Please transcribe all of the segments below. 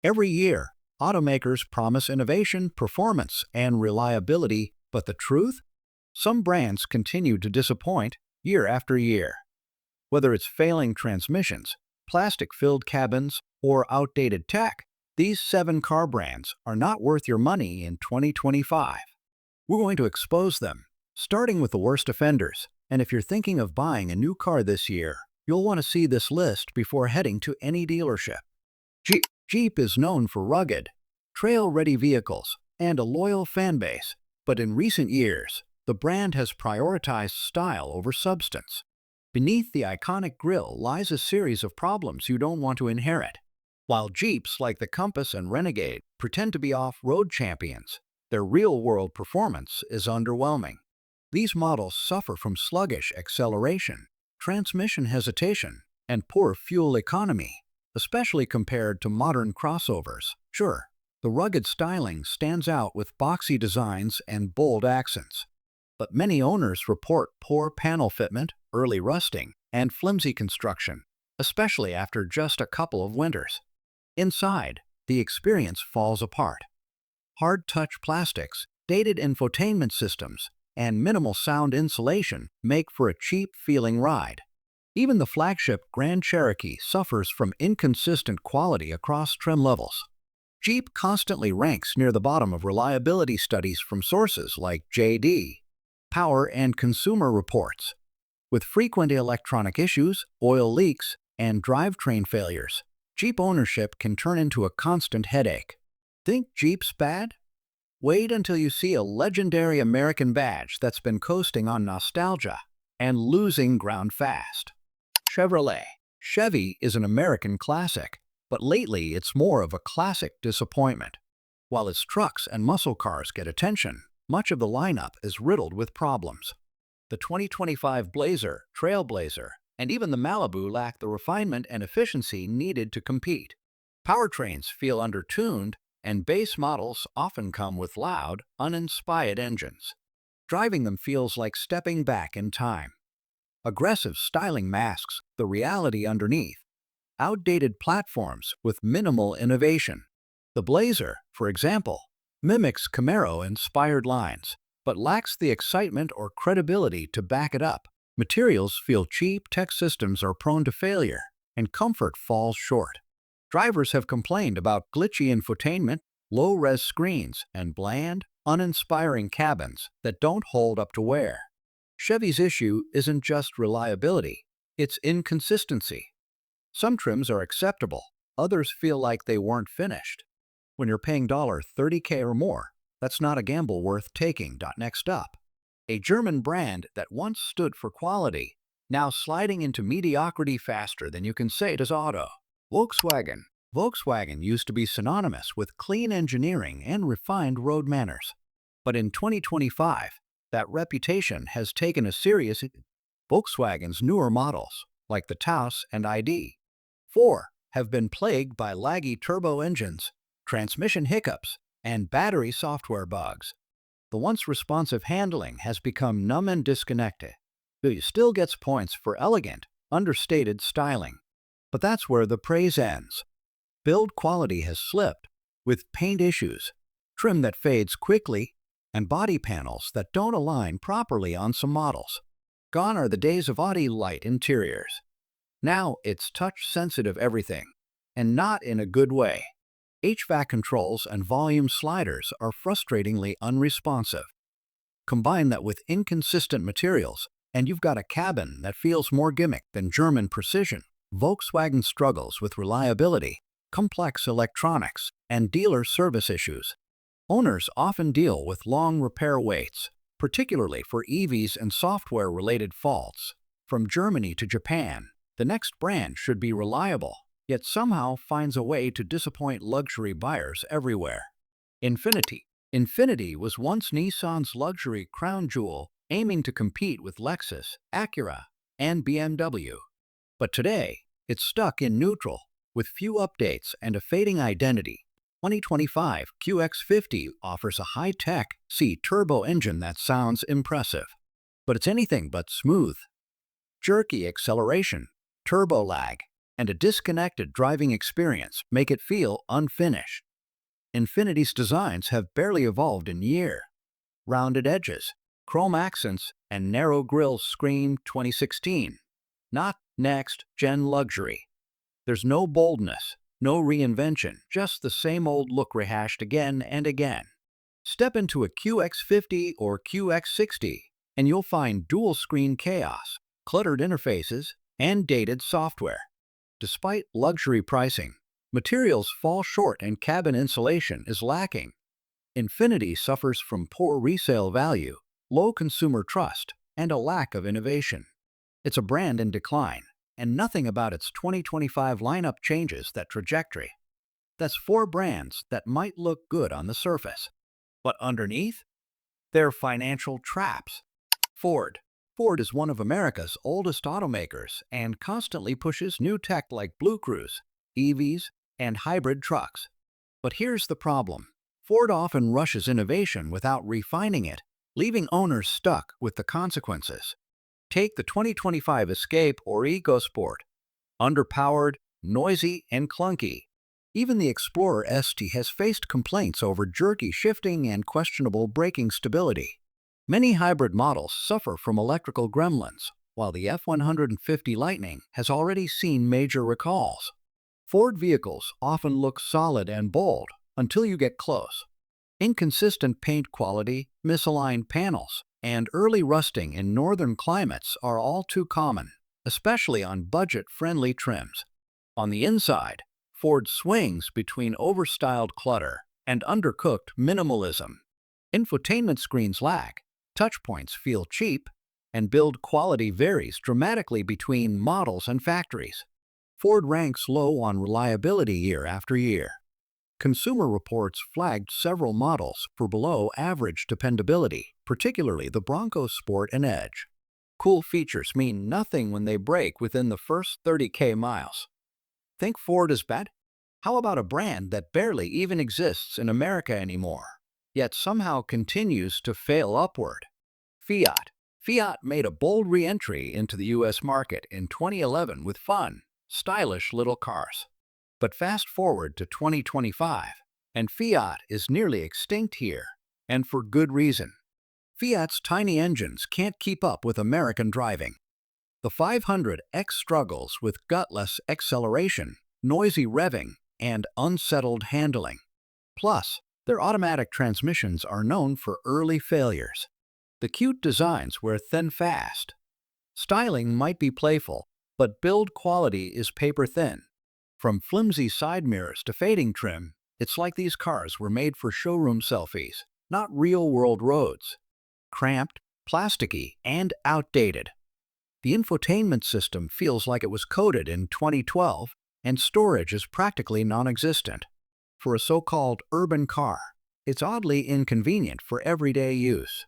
Every year, automakers promise innovation, performance, and reliability, but the truth? Some brands continue to disappoint year after year. Whether it's failing transmissions, plastic-filled cabins, or outdated tech, these 7 car brands are not worth your money in 2025. We're going to expose them, starting with the worst offenders. And if you're thinking of buying a new car this year, you'll want to see this list before heading to any dealership. Jeep is known for rugged, trail-ready vehicles and a loyal fan base, but in recent years, the brand has prioritized style over substance. Beneath the iconic grille lies a series of problems you don't want to inherit. While Jeeps like the Compass and Renegade pretend to be off-road champions, their real-world performance is underwhelming. These models suffer from sluggish acceleration, transmission hesitation, and poor fuel economy, especially compared to modern crossovers. Sure, the rugged styling stands out with boxy designs and bold accents, but many owners report poor panel fitment, early rusting, and flimsy construction, especially after just a couple of winters. Inside, the experience falls apart. Hard-touch plastics, dated infotainment systems, and minimal sound insulation make for a cheap-feeling ride. Even the flagship Grand Cherokee suffers from inconsistent quality across trim levels. Jeep constantly ranks near the bottom of reliability studies from sources like JD, Power and Consumer Reports. With frequent electronic issues, oil leaks, and drivetrain failures, Jeep ownership can turn into a constant headache. Think Jeep's bad? Wait until you see a legendary American badge that's been coasting on nostalgia and losing ground fast. Chevrolet. Chevy is an American classic, but lately it's more of a classic disappointment. While its trucks and muscle cars get attention, much of the lineup is riddled with problems. The 2025 Blazer, Trailblazer, and even the Malibu lack the refinement and efficiency needed to compete. Powertrains feel undertuned, and base models often come with loud, uninspired engines. Driving them feels like stepping back in time. Aggressive styling masks the reality underneath. Outdated platforms with minimal innovation. The Blazer, for example, mimics Camaro-inspired lines, but lacks the excitement or credibility to back it up. Materials feel cheap, tech systems are prone to failure, and comfort falls short. Drivers have complained about glitchy infotainment, low-res screens, and bland, uninspiring cabins that don't hold up to wear. Chevy's issue isn't just reliability, it's inconsistency. Some trims are acceptable, others feel like they weren't finished. When you're paying $30K or more, that's not a gamble worth taking. Next up, a German brand that once stood for quality, now sliding into mediocrity faster than you can say it is auto. Volkswagen. Volkswagen used to be synonymous with clean engineering and refined road manners. But in 2025, that reputation has taken a serious hit. Volkswagen's newer models, like the Taos and ID.4, have been plagued by laggy turbo engines, transmission hiccups, and battery software bugs. The once responsive handling has become numb and disconnected. It still gets points for elegant, understated styling. But that's where the praise ends. Build quality has slipped, with paint issues, trim that fades quickly, and body panels that don't align properly on some models. Gone are the days of Audi light interiors. Now it's touch-sensitive everything, and not in a good way. HVAC controls and volume sliders are frustratingly unresponsive. Combine that with inconsistent materials, and you've got a cabin that feels more gimmick than German precision. Volkswagen struggles with reliability, complex electronics, and dealer service issues. Owners often deal with long repair waits, particularly for EVs and software-related faults. From Germany to Japan, the next brand should be reliable, yet somehow finds a way to disappoint luxury buyers everywhere. Infiniti. Infiniti was once Nissan's luxury crown jewel, aiming to compete with Lexus, Acura, and BMW. But today, it's stuck in neutral, with few updates and a fading identity. 2025 QX50 offers a high-tech C-turbo engine that sounds impressive, but it's anything but smooth. Jerky acceleration, turbo lag, and a disconnected driving experience make it feel unfinished. Infiniti's designs have barely evolved in years. Rounded edges, chrome accents, and narrow grilles scream 2016, not next-gen luxury. There's no boldness, no reinvention, just the same old look rehashed again and again. Step into a QX50 or QX60, and you'll find dual-screen chaos, cluttered interfaces, and dated software. Despite luxury pricing, materials fall short and cabin insulation is lacking. Infiniti suffers from poor resale value, low consumer trust, and a lack of innovation. It's a brand in decline, and nothing about its 2025 lineup changes that trajectory. That's four brands that might look good on the surface, but underneath, they're financial traps. Ford. Ford is one of America's oldest automakers and constantly pushes new tech like Blue Cruise, EVs, and hybrid trucks. But here's the problem. Ford often rushes innovation without refining it, leaving owners stuck with the consequences. Take the 2025 Escape or EcoSport. Underpowered, noisy, and clunky. Even the Explorer ST has faced complaints over jerky shifting and questionable braking stability. Many hybrid models suffer from electrical gremlins, while the F-150 Lightning has already seen major recalls. Ford vehicles often look solid and bold until you get close. Inconsistent paint quality, misaligned panels, and early rusting in northern climates are all too common, especially on budget-friendly trims. On the inside, Ford swings between overstyled clutter and undercooked minimalism. Infotainment screens lag, touchpoints feel cheap, and build quality varies dramatically between models and factories. Ford ranks low on reliability year after year. Consumer Reports flagged several models for below-average dependability, particularly the Bronco Sport and Edge. Cool features mean nothing when they break within the first 30K miles. Think Ford is bad? How about a brand that barely even exists in America anymore, yet somehow continues to fail upward? Fiat. Fiat made a bold re-entry into the U.S. market in 2011 with fun, stylish little cars. But fast forward to 2025, and Fiat is nearly extinct here, and for good reason. Fiat's tiny engines can't keep up with American driving. The 500X struggles with gutless acceleration, noisy revving, and unsettled handling. Plus, their automatic transmissions are known for early failures. The cute designs wear thin fast. Styling might be playful, but build quality is paper-thin. From flimsy side mirrors to fading trim, it's like these cars were made for showroom selfies, not real-world roads. Cramped, plasticky, and outdated. The infotainment system feels like it was coded in 2012, and storage is practically non-existent. For a so-called urban car, it's oddly inconvenient for everyday use.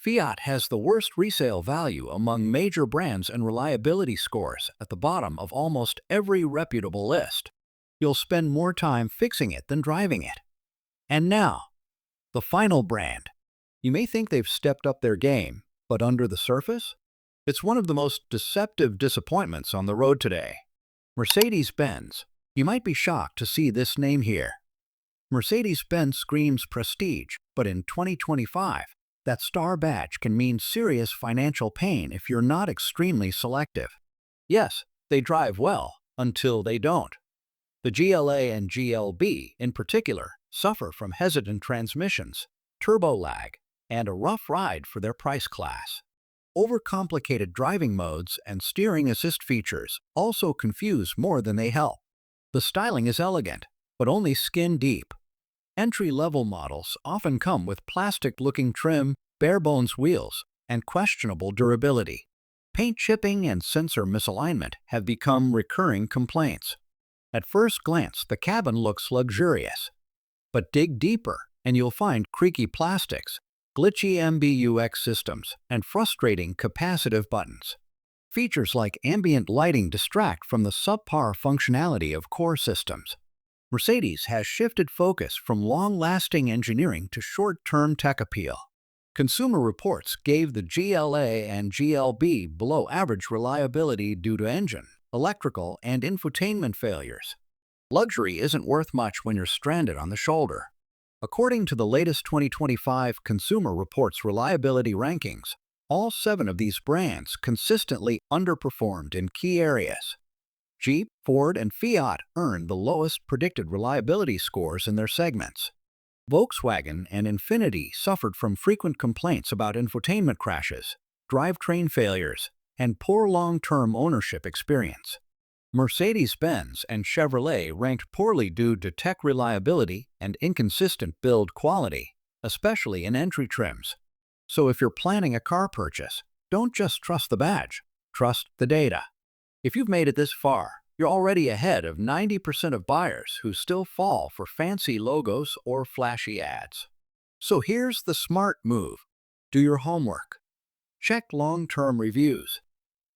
Fiat has the worst resale value among major brands and reliability scores at the bottom of almost every reputable list. You'll spend more time fixing it than driving it. And now, the final brand. You may think they've stepped up their game, but under the surface, it's one of the most deceptive disappointments on the road today. Mercedes-Benz. You might be shocked to see this name here. Mercedes-Benz screams prestige, but in 2025, that star badge can mean serious financial pain if you're not extremely selective. Yes, they drive well, until they don't. The GLA and GLB, in particular, suffer from hesitant transmissions, turbo lag, and a rough ride for their price class. Overcomplicated driving modes and steering assist features also confuse more than they help. The styling is elegant, but only skin deep. Entry-level models often come with plastic-looking trim, bare-bones wheels, and questionable durability. Paint chipping and sensor misalignment have become recurring complaints. At first glance, the cabin looks luxurious. But dig deeper, and you'll find creaky plastics, glitchy MBUX systems, and frustrating capacitive buttons. Features like ambient lighting distract from the subpar functionality of core systems. Mercedes has shifted focus from long-lasting engineering to short-term tech appeal. Consumer Reports gave the GLA and GLB below-average reliability due to engine, electrical, and infotainment failures. Luxury isn't worth much when you're stranded on the shoulder. According to the latest 2025 Consumer Reports reliability rankings, all 7 of these brands consistently underperformed in key areas. Jeep, Ford, and Fiat earned the lowest predicted reliability scores in their segments. Volkswagen and Infiniti suffered from frequent complaints about infotainment crashes, drivetrain failures, and poor long-term ownership experience. Mercedes-Benz and Chevrolet ranked poorly due to tech reliability and inconsistent build quality, especially in entry trims. So if you're planning a car purchase, don't just trust the badge, trust the data. If you've made it this far, you're already ahead of 90% of buyers who still fall for fancy logos or flashy ads. So here's the smart move. Do your homework. Check long-term reviews.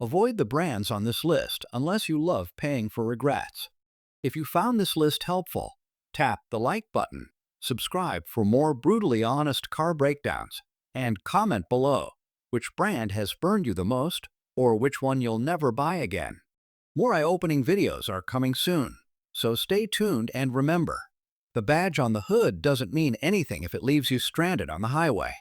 Avoid the brands on this list unless you love paying for regrets. If you found this list helpful, tap the like button, subscribe for more brutally honest car breakdowns, and comment below which brand has burned you the most or which one you'll never buy again. More eye-opening videos are coming soon, so stay tuned and remember, the badge on the hood doesn't mean anything if it leaves you stranded on the highway.